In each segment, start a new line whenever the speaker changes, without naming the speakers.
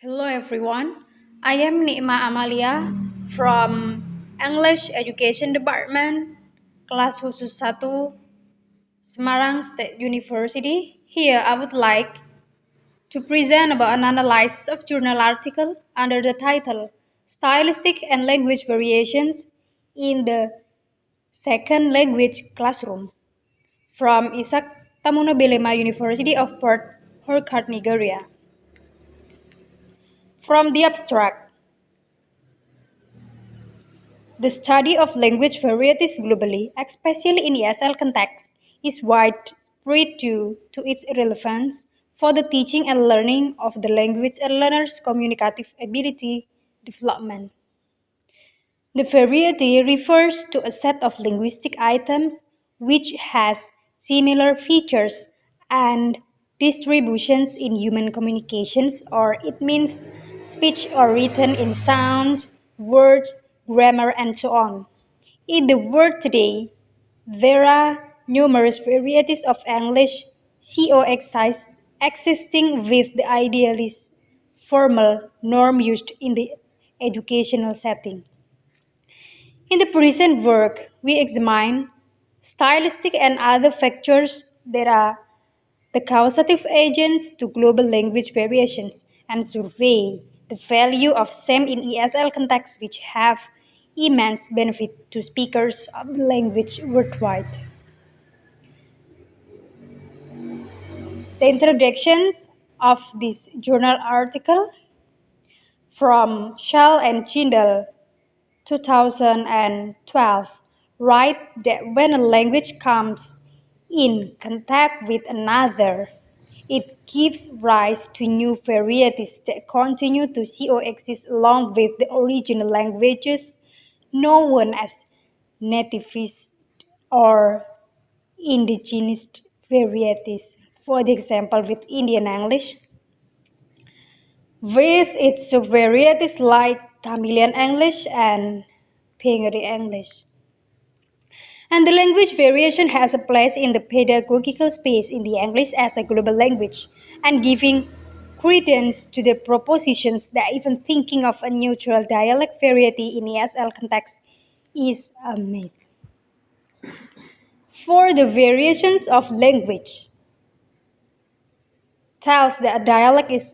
Hello everyone. I am Amalia from English Education Department, kelas khusus 1, Semarang State University. Here I would like to present about an analysis of journal article under the title Stylistic and Language Variations in the Second Language Classroom from Isaac Tamuno Belema University of Port Harcourt, Nigeria. From the abstract, the study of language varieties globally, especially in ESL context, is widespread due to its relevance for the teaching and learning of the language and learners' communicative ability development. The variety refers to a set of linguistic items which has similar features and distributions in human communications, or it means speech or written in sounds, words, grammar, and so on. In the world today, there are numerous varieties of English COX existing with the idealist formal norm used in the educational setting. In the present work, we examine stylistic and other factors that are the causative agents to global language variations and survey the value of same in ESL contexts which have immense benefit to speakers of the language worldwide. The introductions of this journal article from Schall and Jindal 2012 write that when a language comes in contact with another, it gives rise to new varieties that continue to coexist along with the original languages known as nativist or indigenous varieties. For example, with Indian English, with its varieties like Tamilian English and Bengali English. And the language variation has a place in the pedagogical space in the English as a global language, and giving credence to the propositions that even thinking of a neutral dialect variety in ESL context is a myth. For the variations of language, tells that a dialect is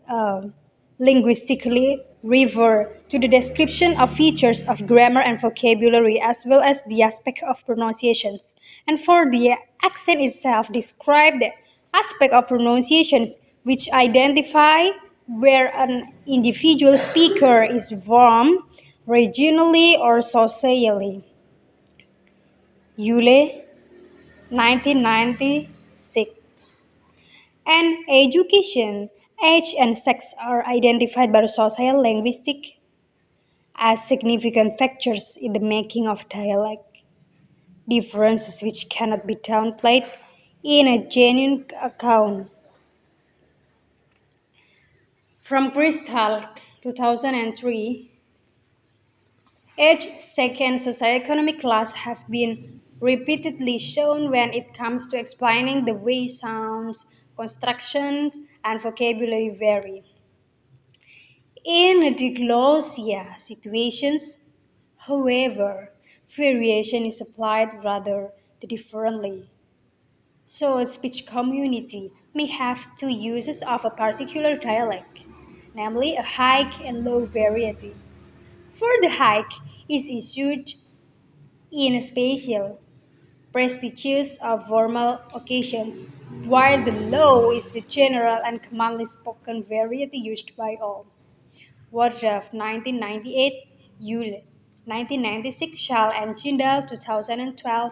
linguistically revert to the description of features of grammar and vocabulary as well as the aspect of pronunciations. And for the accent itself, describe the aspect of pronunciations which identify where an individual speaker is from regionally or socially. Yule, 1996. And education, age, and sex are identified by social linguistics as significant factors in the making of dialect, differences which cannot be downplayed in a genuine account. From Crystal, 2003, age, sex, and socioeconomic class have been repeatedly shown when it comes to explaining the way sounds, constructions, and vocabulary vary. In diglossia situations, however, variation is applied rather differently. So a speech community may have two uses of a particular dialect, namely a high and low variety. For the high is issued in special, prestigious or formal occasions, while the low is the general and commonly spoken variety used by all. Woodruff 1998, Yule 1996, Schall and Jindal 2012,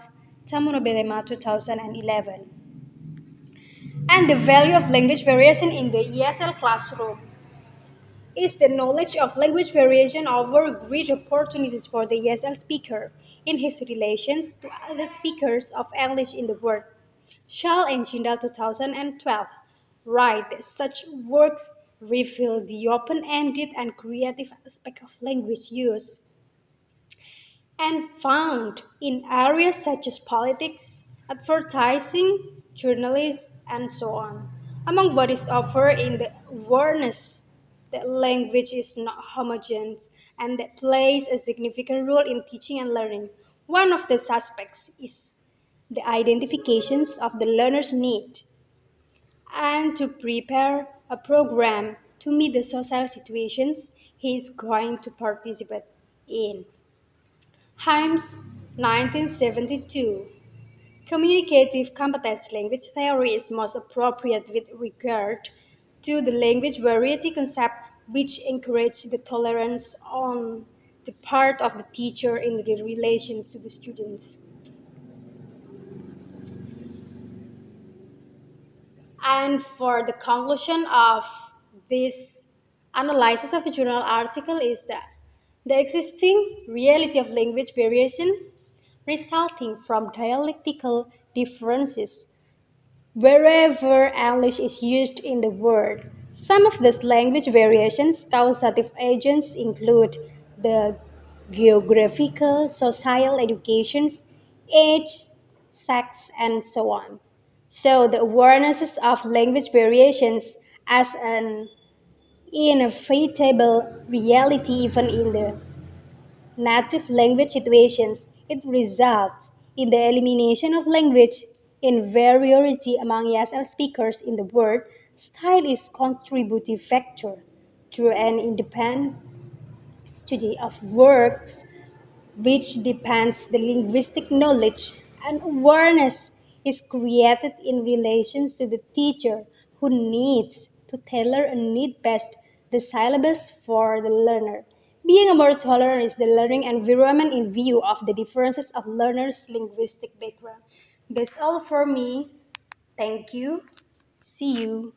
Tamunobelema 2011. And the value of language variation in the ESL classroom is the knowledge of language variation over great opportunities for the ESL speaker in his relations to other speakers of English in the world. Schall and Jindal 2012 write that such works reveal the open-ended and creative aspect of language use and found in areas such as politics, advertising, journalism, and so on. Among what is offered in the awareness that language is not homogeneous and that plays a significant role in teaching and learning. One of the aspects is the identifications of the learner's need and to prepare a program to meet the social situations he is going to participate in. Himes, 1972. Communicative competence language theory is most appropriate with regard to the language variety concept, which encourages the tolerance on the part of the teacher in the relations to the students. And for the conclusion of this analysis of a journal article is that the existing reality of language variation resulting from dialectical differences wherever English is used in the world. Some of these language variations causative agents include the geographical, social educations, age, sex, and so on. So the awareness of language variations as an inevitable reality even in the native language situations, it results in the elimination of language inferiority among ESL speakers in the world. Style is contributive factor through an independent study of works which depends the linguistic knowledge and awareness is created in relation to the teacher who needs to tailor a need-based the syllabus for the learner. Being a more tolerant is the learning environment in view of the differences of learners' linguistic background. That's all for me. Thank you. See you.